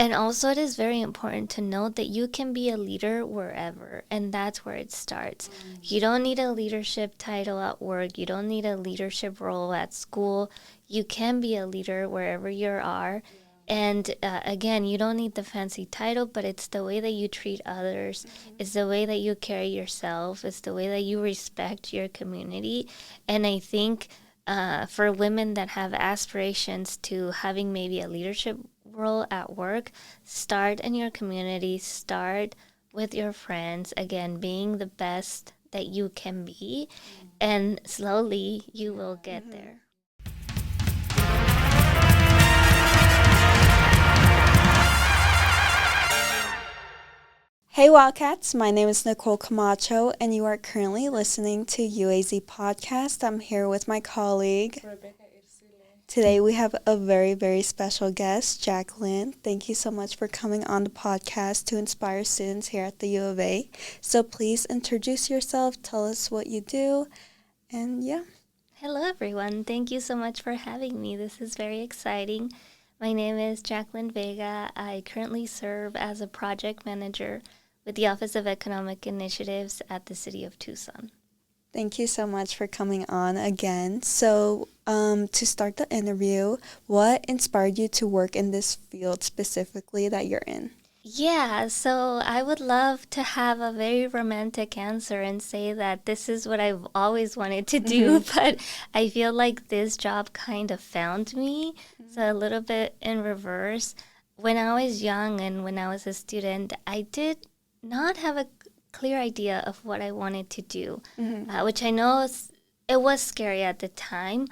And also, it is very important to note that you can be a leader wherever, and that's where it starts. You don't need a leadership title at work. You don't need a leadership role at school. You can be a leader wherever you are. And again, you don't need the fancy title, but it's the way that you treat others. It's the way that you carry yourself. It's the way that you respect your community. And I think for women that have aspirations to having maybe a leadership role at work, start in your community, start with your friends, again, being the best that you can be, and slowly you will get there. Hey Wildcats, my name is Nicole Camacho, and you are currently listening to UAZ Podcast. I'm here with my colleague. Today we have a very, very special guest, Jacquelyne. Thank you so much for coming on the podcast to inspire students here at the U of A. So please introduce yourself, tell us what you do, and yeah. Hello everyone, thank you so much for having me. This is very exciting. My name is Jacquelyne Vega. I currently serve as a project manager with the Office of Economic Initiatives at the City of Tucson. Thank you so much for coming on again. So to start the interview, what inspired you to work in this field specifically that you're in? Yeah, so I would love to have a very romantic answer and say that this is what I've always wanted to do, but I feel like this job kind of found me. So a little bit in reverse. When I was young and when I was a student, I did not have a clear idea of what I wanted to do, which I know it was scary at the time,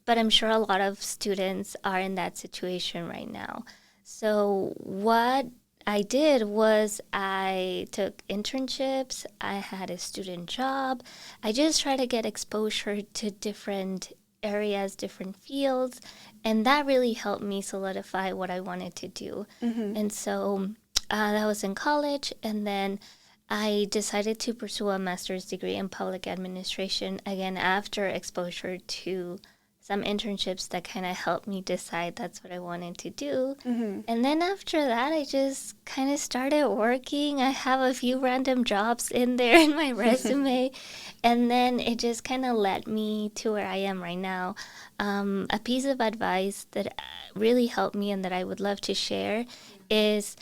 but I'm sure a lot of students are in that situation right now. So what I did was I took internships, I had a student job, I just tried to get exposure to different areas, different fields, and that really helped me solidify what I wanted to do. And so that was in college, and then I decided to pursue a master's degree in public administration, again, after exposure to some internships that kind of helped me decide that's what I wanted to do. And then after that, I just kind of started working. I have a few random jobs in there in my resume. And then it just kind of led me to where I am right now. A piece of advice that really helped me and that I would love to share is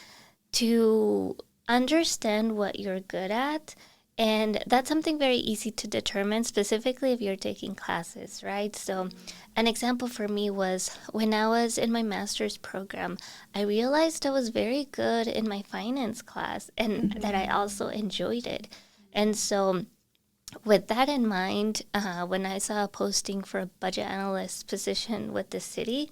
to understand what you're good at. And that's something very easy to determine, specifically if you're taking classes, right? So an example for me was when I was in my master's program, I realized I was very good in my finance class and that I also enjoyed it. And so with that in mind, when I saw a posting for a budget analyst position with the city,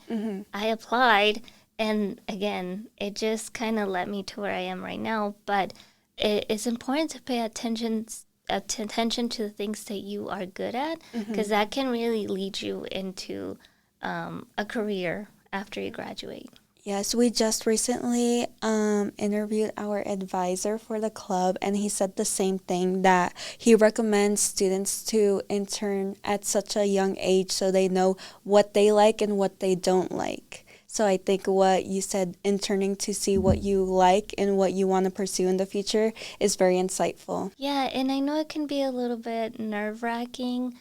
I applied. And again, it just kind of led me to where I am right now. But it's important to pay attention to the things that you are good at, because that can really lead you into a career after you graduate. Yes, we just recently interviewed our advisor for the club, and he said the same thing, that he recommends students to intern at such a young age so they know what they like and what they don't like. So I think what you said, interning to see what you like and what you want to pursue in the future, is very insightful. Yeah, and I know it can be a little bit nerve-wracking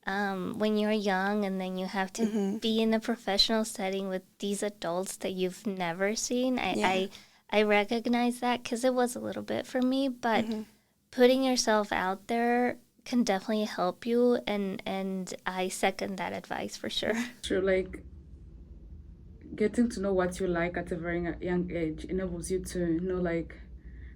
when you're young and then you have to be in a professional setting with these adults that you've never seen. I recognize that because it was a little bit for me, but putting yourself out there can definitely help you, and I second that advice for sure. True, like getting to know what you like at a very young age enables you to know, like,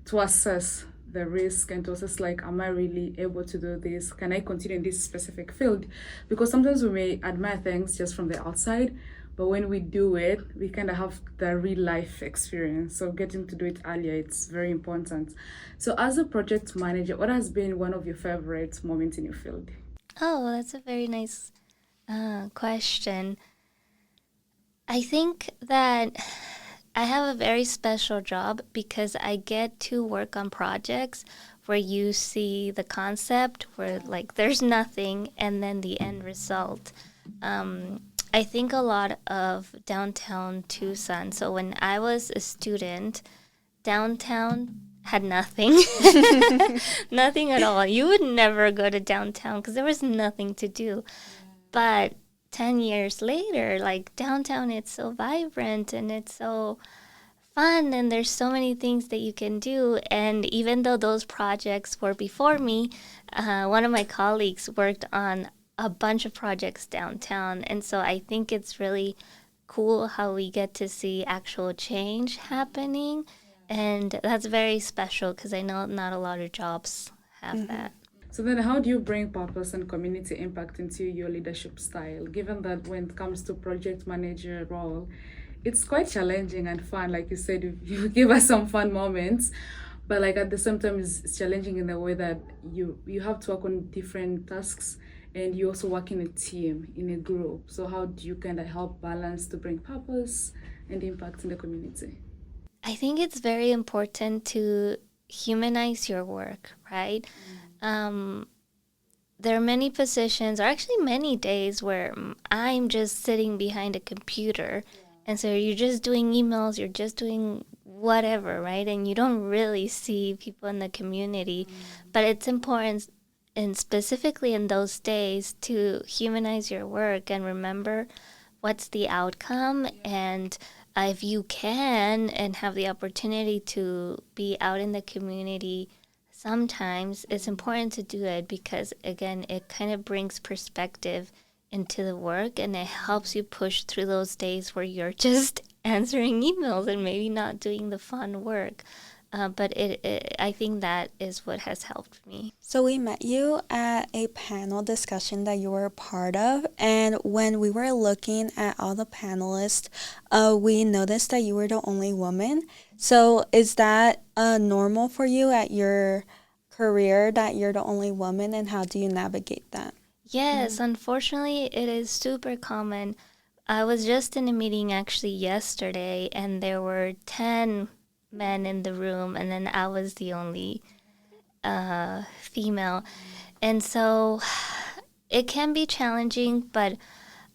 to assess the risk and to assess, like, am I really able to do this? Can I continue in this specific field? Because sometimes we may admire things just from the outside, but when we do it, we kind of have the real life experience. So getting to do it earlier, it's very important. So as a project manager, what has been one of your favorite moments in your field? Oh, that's a very nice question. I think that I have a very special job because I get to work on projects where you see the concept, where like there's nothing, and then the end result. I think a lot of downtown Tucson. So when I was a student, downtown had nothing. Nothing at all. You would never go to downtown because there was nothing to do. But 10 years later, like downtown, it's so vibrant and it's so fun and there's so many things that you can do. And even though those projects were before me, one of my colleagues worked on a bunch of projects downtown. And so I think it's really cool how we get to see actual change happening. And that's very special because I know not a lot of jobs have that. So then how do you bring purpose and community impact into your leadership style, given that when it comes to project manager role, it's quite challenging and fun. Like you said, you give us some fun moments, but like at the same time, it's challenging in the way that you have to work on different tasks and you also work in a team, in a group. So how do you kind of help balance to bring purpose and impact in the community? I think it's very important to humanize your work, right? There are many positions, or actually many days, where I'm just sitting behind a computer. And so you're just doing emails, you're just doing whatever, right? And you don't really see people in the community. But it's important, and specifically in those days, to humanize your work and remember what's the outcome. And if you can and have the opportunity to be out in the community, sometimes it's important to do it because, again, it kind of brings perspective into the work and it helps you push through those days where you're just answering emails and maybe not doing the fun work. But I think that is what has helped me. So we met you at a panel discussion that you were a part of, and when we were looking at all the panelists, we noticed that you were the only woman. So is that normal for you at your career that you're the only woman, and how do you navigate that? Yes, unfortunately, it is super common. I was just in a meeting actually yesterday, and there were 10 men in the room, and then I was the only female. And so it can be challenging, but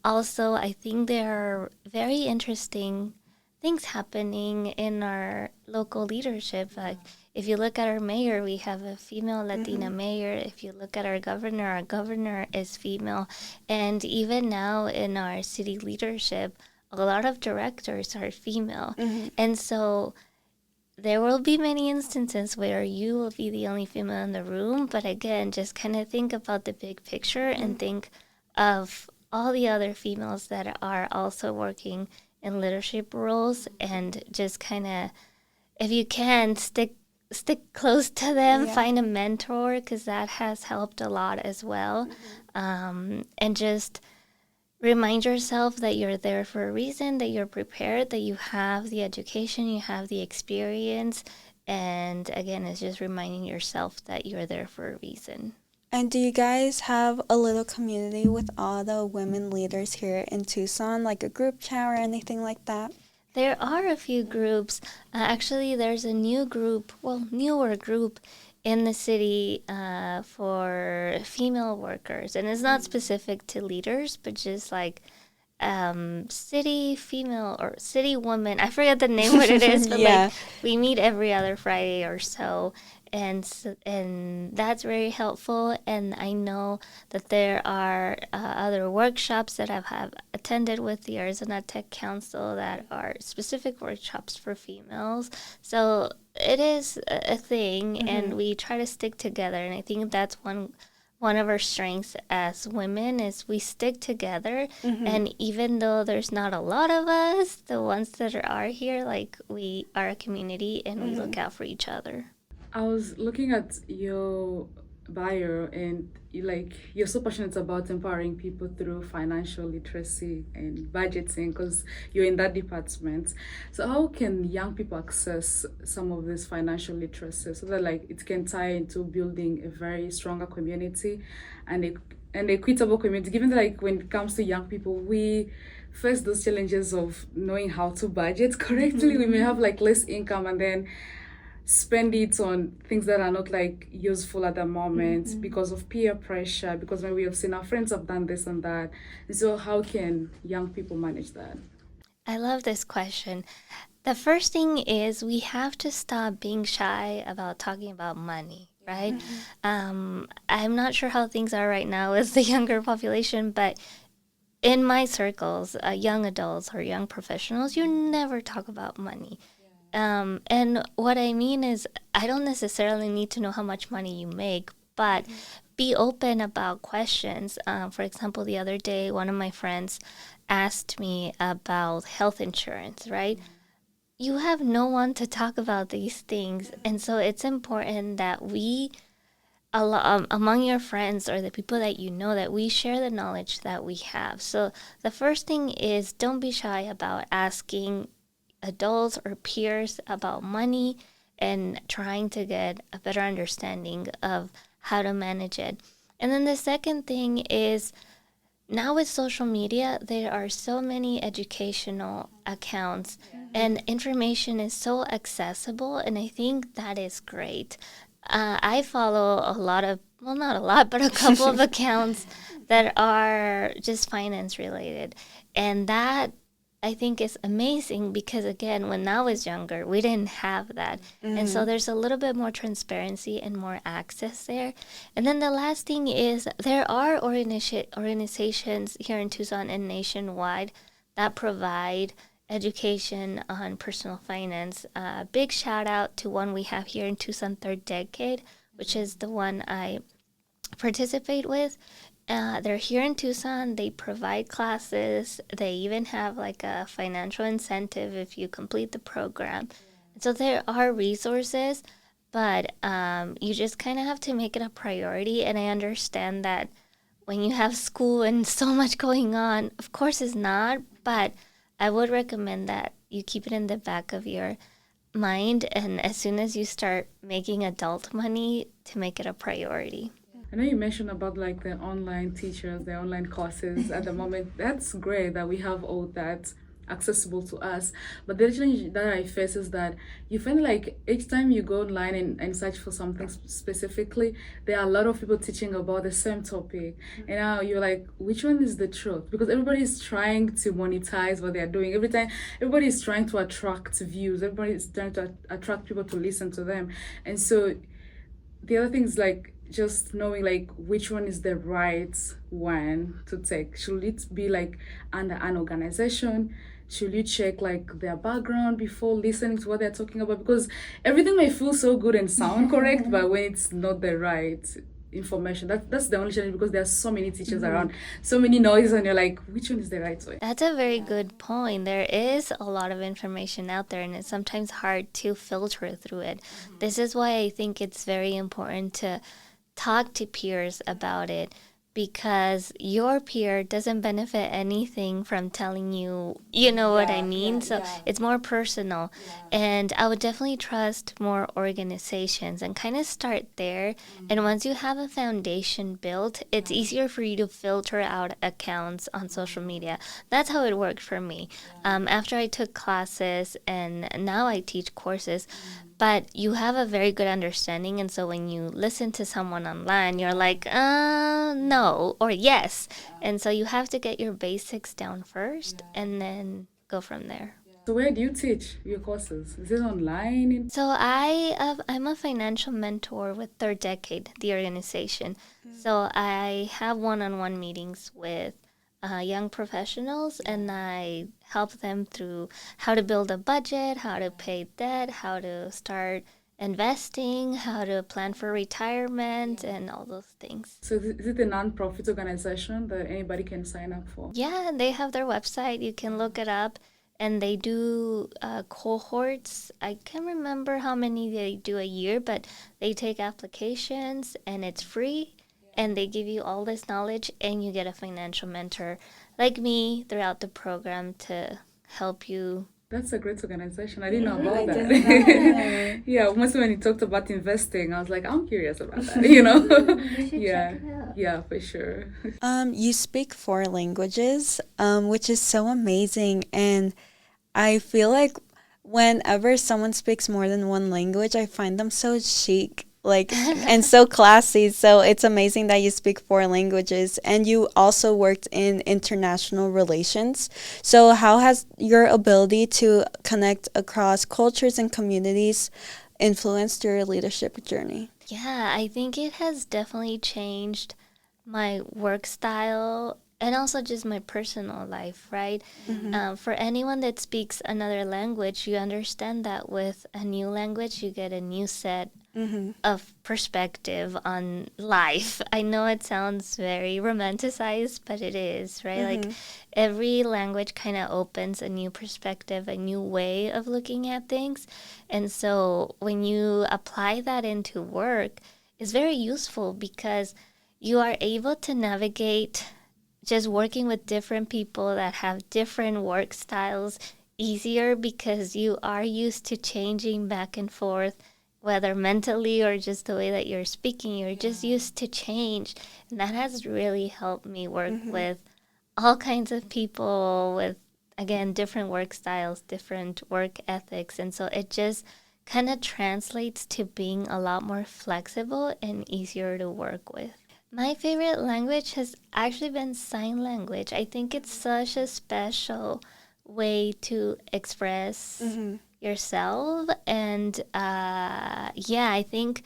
also I think there are very interesting things happening in our local leadership. Like if you look at our mayor, we have a female Latina mayor. If you look at our governor is female. And even now in our city leadership, a lot of directors are female. And so there will be many instances where you will be the only female in the room, but again, just kind of think about the big picture and think of all the other females that are also working in leadership roles, and just kind of, if you can, stick close to them, find a mentor, because that has helped a lot as well, and just remind yourself that you're there for a reason, that you're prepared, that you have the education, you have the experience. And again, it's just reminding yourself that you're there for a reason. And do you guys have a little community with all the women leaders here in Tucson, like a group chat or anything like that? There are a few groups. Actually, there's a newer group in the city for female workers, and it's not specific to leaders, but just like city female or city woman. I forget the name what it is, but like we meet every other Friday or so, and that's very helpful. And I know that there are other workshops that I have attended with the Arizona Tech Council that are specific workshops for females. So it is a thing, and we try to stick together. And I think that's one of our strengths as women is we stick together. And even though there's not a lot of us, the ones that are here, like we are a community and we look out for each other. I was looking at your bio, and you're so passionate about empowering people through financial literacy and budgeting because you're in that department. So how can young people access some of this financial literacy so that it can tie into building a very stronger community and an equitable community, given that when it comes to young people, we face those challenges of knowing how to budget correctly. We may have less income, and then spend it on things that are not like useful at the moment because of peer pressure, because when we have seen our friends have done this and that. And so how can young people manage that? I love this question. The first thing is we have to stop being shy about talking about money, right? I'm not sure how things are right now with the younger population, but in my circles, young adults or young professionals, you never talk about money. And what I mean is, I don't necessarily need to know how much money you make, but be open about questions. For example, the other day, one of my friends asked me about health insurance, right? You have no one to talk about these things. And so it's important that we, among your friends or the people that you know, that we share the knowledge that we have. So the first thing is don't be shy about asking adults or peers about money and trying to get a better understanding of how to manage it. And then the second thing is now with social media, there are so many educational accounts and information is so accessible, and I think that is great. I follow a lot of, well, not a lot, but a couple of accounts that are just finance related. And that I think is amazing because, again, when I was younger, we didn't have that. And so there's a little bit more transparency and more access there. And then the last thing is there are organizations here in Tucson and nationwide that provide education on personal finance. Big shout out to one we have here in Tucson, Third Decade, which is the one I participate with. They're here in Tucson. They provide classes. They even have like a financial incentive if you complete the program. So there are resources, but you just kind of have to make it a priority. And I understand that when you have school and so much going on, of course it's not, but I would recommend that you keep it in the back of your mind. And as soon as you start making adult money, to make it a priority. I know you mentioned about like the online teachers, the online courses at the moment. That's great that we have all that accessible to us. But the challenge that I face is that you find like each time you go online and search for something specifically, there are a lot of people teaching about the same topic. And now you're like, which one is the truth? Because everybody is trying to monetize what they're doing. Every time, everybody is trying to attract views. Everybody is trying to attract people to listen to them. And so the other thing is like, just knowing like which one is the right one to take. Should it be like under an organization? Should you check like their background before listening to what they're talking about? Because everything may feel so good and sound correct, but when it's not the right information, that's the only challenge, because there are so many teachers around, so many noise, and you're like, which one is the right way? That's a very good point. There is a lot of information out there, and it's sometimes hard to filter through it. This is why I think it's very important to talk to peers about it, because your peer doesn't benefit anything from telling you, you know what I mean? So it's more personal. And I would definitely trust more organizations and kind of start there. And once you have a foundation built, it's easier for you to filter out accounts on social media. That's how it worked for me. After I took classes and now I teach courses, but you have a very good understanding, and so when you listen to someone online, you're like, no, or yes. And so you have to get your basics down first and then go from there. So where do you teach your courses? Is it online? So I'm a financial mentor with Third Decade, the organization. So I have one-on-one meetings with young professionals, and I help them through how to build a budget, how to pay debt, how to start investing, how to plan for retirement, and all those things. So is it a non-profit organization that anybody can sign up for? Yeah, they have their website. You can look it up. And they do cohorts. I can't remember how many they do a year, but they take applications, and it's free. And they give you all this knowledge, and you get a financial mentor like me throughout the program to help you. That's a great organization. I didn't know about that. Yeah, mostly when you talked about investing, I was like, I'm curious about that, you know? You should check it out. Yeah, for sure. You speak 4 languages, which is so amazing, and I feel like whenever someone speaks more than one language, I find them so chic, like, and so classy. So it's amazing that you speak 4 languages, and you also worked in international relations. So how has your ability to connect across cultures and communities influenced your leadership journey? Yeah, I think it has definitely changed my work style and also just my personal life, right? For anyone that speaks another language, you understand that with a new language, you get a new set of perspective on life. I know it sounds very romanticized, but it is, right? Like every language kind of opens a new perspective, a new way of looking at things. And so when you apply that into work, it's very useful because you are able to navigate just working with different people that have different work styles easier because you are used to changing back and forth, whether mentally or just the way that you're speaking. You're just used to change. And that has really helped me work with all kinds of people with, again, different work styles, different work ethics. And so it just kind of translates to being a lot more flexible and easier to work with. My favorite language has actually been sign language. I think it's such a special way to express yourself. And yeah, I think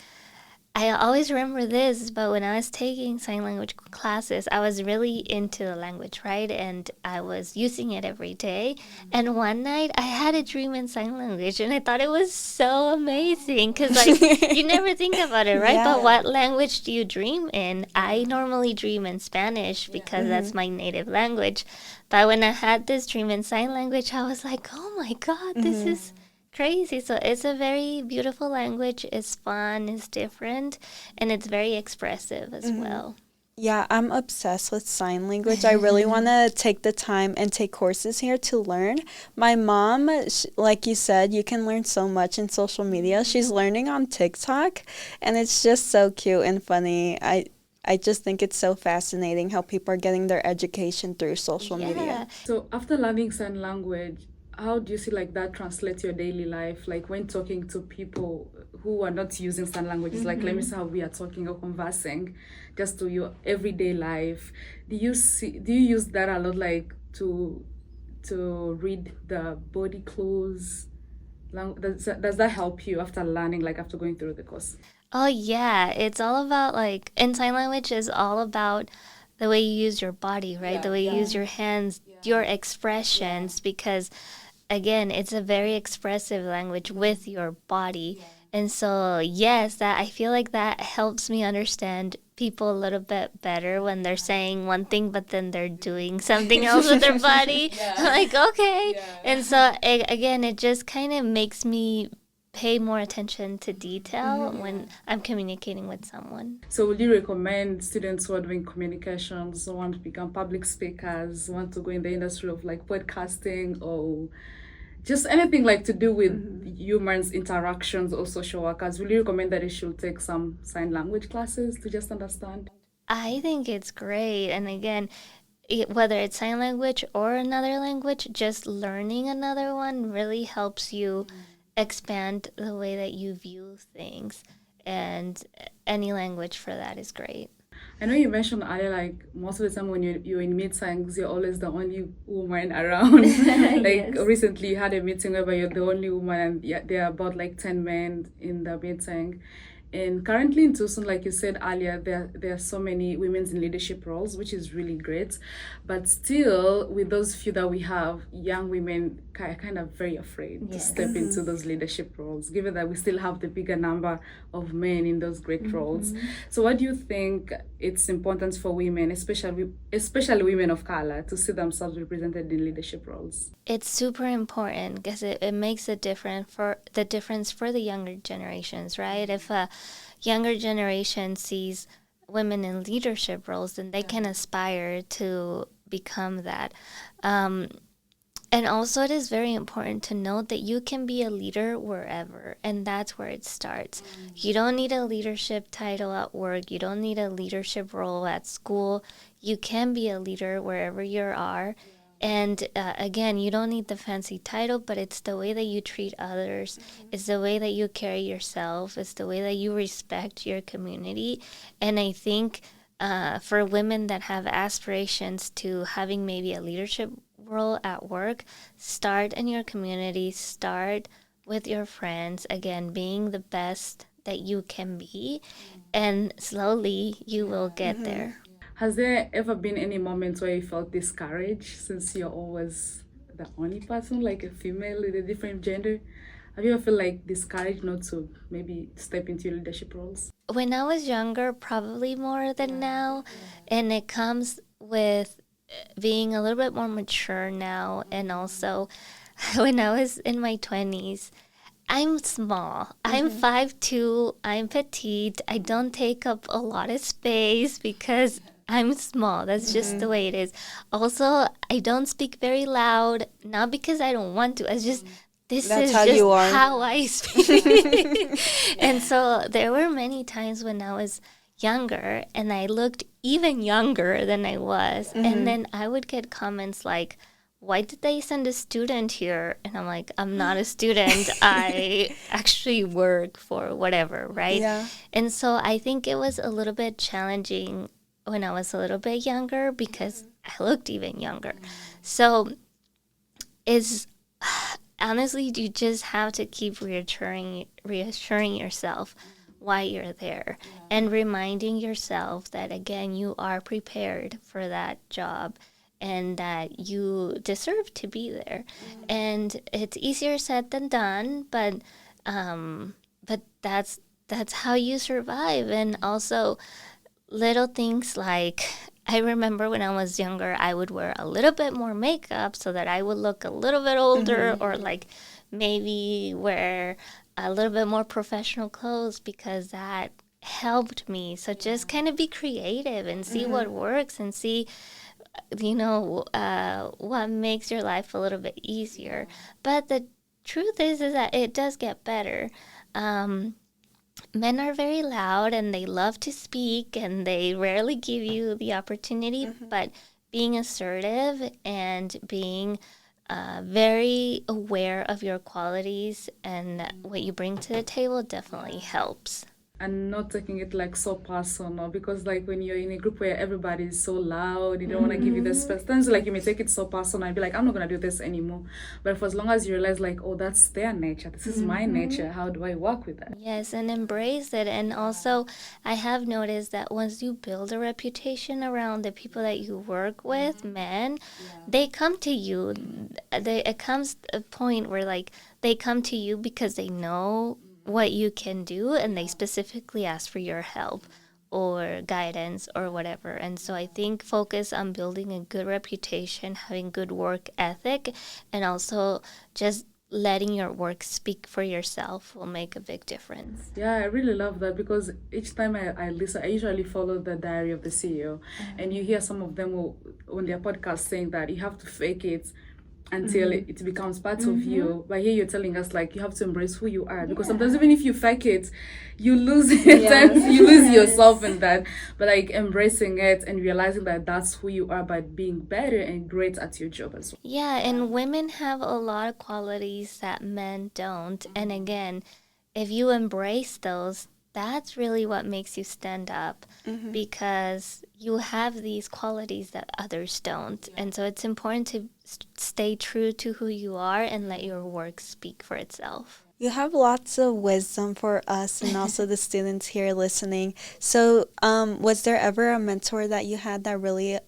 I always remember this, but when I was taking sign language classes, I was really into the language, right? And I was using it every day. And one night I had a dream in sign language, and I thought it was so amazing because, like, you never think about it, right? Yeah. But what language do you dream in? I normally dream in Spanish because that's my native language. But when I had this dream in sign language, I was like, oh my God, this is crazy. So it's a very beautiful language. It's fun, it's different, and it's very expressive as well. Yeah, I'm obsessed with sign language. I really want to take the time and take courses here to learn. My mom, like you said, you can learn so much in social media. She's learning on TikTok, and it's just so cute and funny. I just think it's so fascinating how people are getting their education through social media. So after learning sign language, how do you see like that translate your daily life? Like when talking to people who are not using sign languages, like let me say how we are talking or conversing, just to your everyday life. Do you use that a lot, like to read the body clues? Does that help you after learning, like after going through the course? Oh, yeah. It's all about, like, in sign language is all about the way you use your body, right? The way you use your hands, your expressions, because again, it's a very expressive language with your body. And so, yes, that I feel like that helps me understand people a little bit better when they're saying one thing, but then they're doing something else with their body. I'm like, okay. And so, again, it just kind of makes me pay more attention to detail when I'm communicating with someone. So would you recommend students who are doing communications, who want to become public speakers, want to go in the industry of like podcasting or just anything like to do with humans, interactions, or social workers, will you recommend that they should take some sign language classes to just understand? I think it's great. And again, whether it's sign language or another language, just learning another one really helps you expand the way that you view things. And any language for that is great. I know you mentioned earlier, like most of the time when you're in meetings, you're always the only woman around. Like recently, you had a meeting where you're the only woman, and there are about like 10 men in the meeting. And currently in Tucson, like you said earlier, there are so many women in leadership roles, which is really great. But still, with those few that we have, young women are kind of very afraid to step into those leadership roles, given that we still have the bigger number of men in those great roles. So what do you think it's important for women, especially women of color, to see themselves represented in leadership roles? It's super important because it makes a difference for the younger generations, right? If a younger generation sees women in leadership roles, then they can aspire to become that. And also, it is very important to note that you can be a leader wherever, and that's where it starts. You don't need a leadership title at work. You don't need a leadership role at school. You can be a leader wherever you are. And again, you don't need the fancy title, but it's the way that you treat others. It's the way that you carry yourself. It's the way that you respect your community. And I think for women that have aspirations to having maybe a leadership role at work, start in your community, start with your friends, again, being the best that you can be, and slowly you will get there. Has there ever been any moments where you felt discouraged since you're always the only person, like a female with a different gender? Have you ever felt like discouraged not to maybe step into leadership roles? When I was younger, probably more than now, and it comes with being a little bit more mature now, and also when I was in my 20s, I'm small. I'm 5'2", I'm petite. I don't take up a lot of space because I'm small. That's just the way it is. Also, I don't speak very loud, not because I don't want to. It's just That's how you are. how I speak. And so there were many times when I was younger and I looked even younger than I was. And then I would get comments like, why did they send a student here? And I'm like, I'm not a student. I actually work for whatever, right? Yeah. And so I think it was a little bit challenging when I was a little bit younger because I looked even younger. So it's honestly, you just have to keep reassuring yourself why you're there and reminding yourself that, again, you are prepared for that job and that you deserve to be there. And it's easier said than done, but that's how you survive. And also little things like, I remember when I was younger, I would wear a little bit more makeup so that I would look a little bit older, or like maybe wear a little bit more professional clothes because that helped me. So just kind of be creative and see what works and see, what makes your life a little bit easier. But the truth is that it does get better. Men are very loud and they love to speak and they rarely give you the opportunity, but being assertive and being very aware of your qualities and what you bring to the table definitely helps. And not taking it like so personal, because like when you're in a group where everybody is so loud, you don't want to give you the space. Sometimes like you may take it so personal and be like, I'm not gonna do this anymore. But for as long as you realize like, oh, that's their nature, this is my nature, how do I work with that? Yes, and embrace it. And also, I have noticed that once you build a reputation around the people that you work with, men, they come to you. It comes a point where like they come to you because they know what you can do and they specifically ask for your help or guidance or whatever. And so I think focus on building a good reputation, having good work ethic, and also just letting your work speak for yourself will make a big difference. Yeah, I really love that, because each time I listen, I usually follow the Diary of the CEO, and you hear some of them on their podcast saying that you have to fake it until it becomes part of you. But here you're telling us like you have to embrace who you are, because sometimes even if you fake it, you lose it and you lose yourself in that. But like embracing it and realizing that that's who you are by being better and great at your job as well. Yeah, and women have a lot of qualities that men don't. And again, if you embrace those, that's really what makes you stand up, because you have these qualities that others don't. And so it's important to stay true to who you are and let your work speak for itself. You have lots of wisdom for us and also the students here listening. So was there ever a mentor that you had that really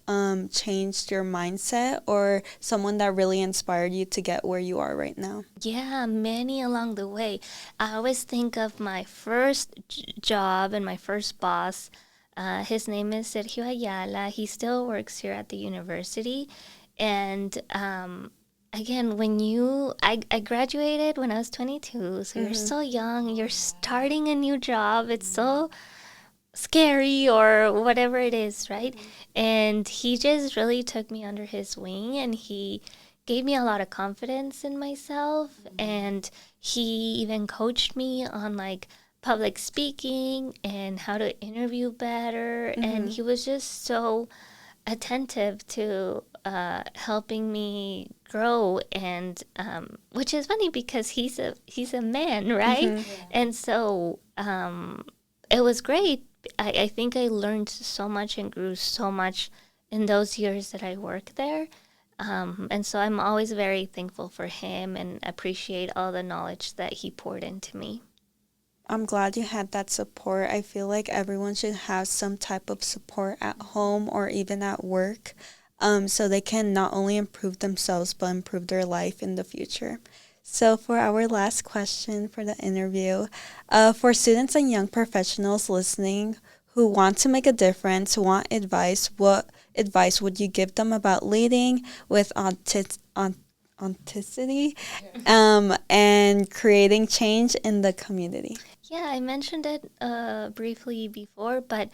changed your mindset, or someone that really inspired you to get where you are right now? Yeah, many along the way. I always think of my first job and my first boss. His name is Sergio Ayala. He still works here at the university. And again, I graduated when I was 22, so you're so young, you're starting a new job, it's so scary or whatever it is, right? And he just really took me under his wing, and he gave me a lot of confidence in myself, and he even coached me on like public speaking and how to interview better, and he was just so attentive to helping me grow, and which is funny because he's a man, right? Mhm. Yeah. And so it was great. I think I learned so much and grew so much in those years that I worked there. And so I'm always very thankful for him and appreciate all the knowledge that he poured into me. I'm glad you had that support. I feel like everyone should have some type of support at home or even at work, so they can not only improve themselves but improve their life in the future. So, for our last question for the interview, for students and young professionals listening who want to make a difference, want advice, what advice would you give them about leading with authenticity and creating change in the community? Yeah, I mentioned it briefly before, but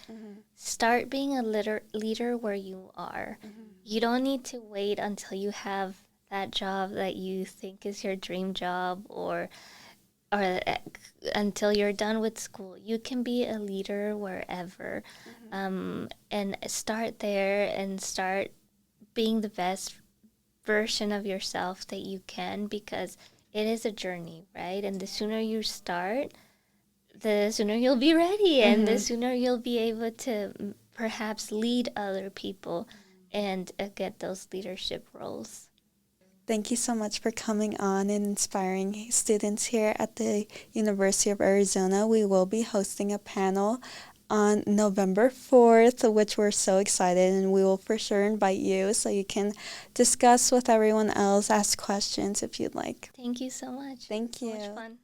start being a leader where you are. You don't need to wait until you have that job that you think is your dream job, or until you're done with school. You can be a leader wherever, and start there and start being the best version of yourself that you can, because it is a journey, right? And the sooner you start, the sooner you'll be ready, and the sooner you'll be able to perhaps lead other people and get those leadership roles. Thank you so much for coming on and inspiring students here at the University of Arizona. We will be hosting a panel on November 4th, which we're so excited, and we will for sure invite you so you can discuss with everyone else, ask questions if you'd like. Thank you so much. Thank So much you. fun.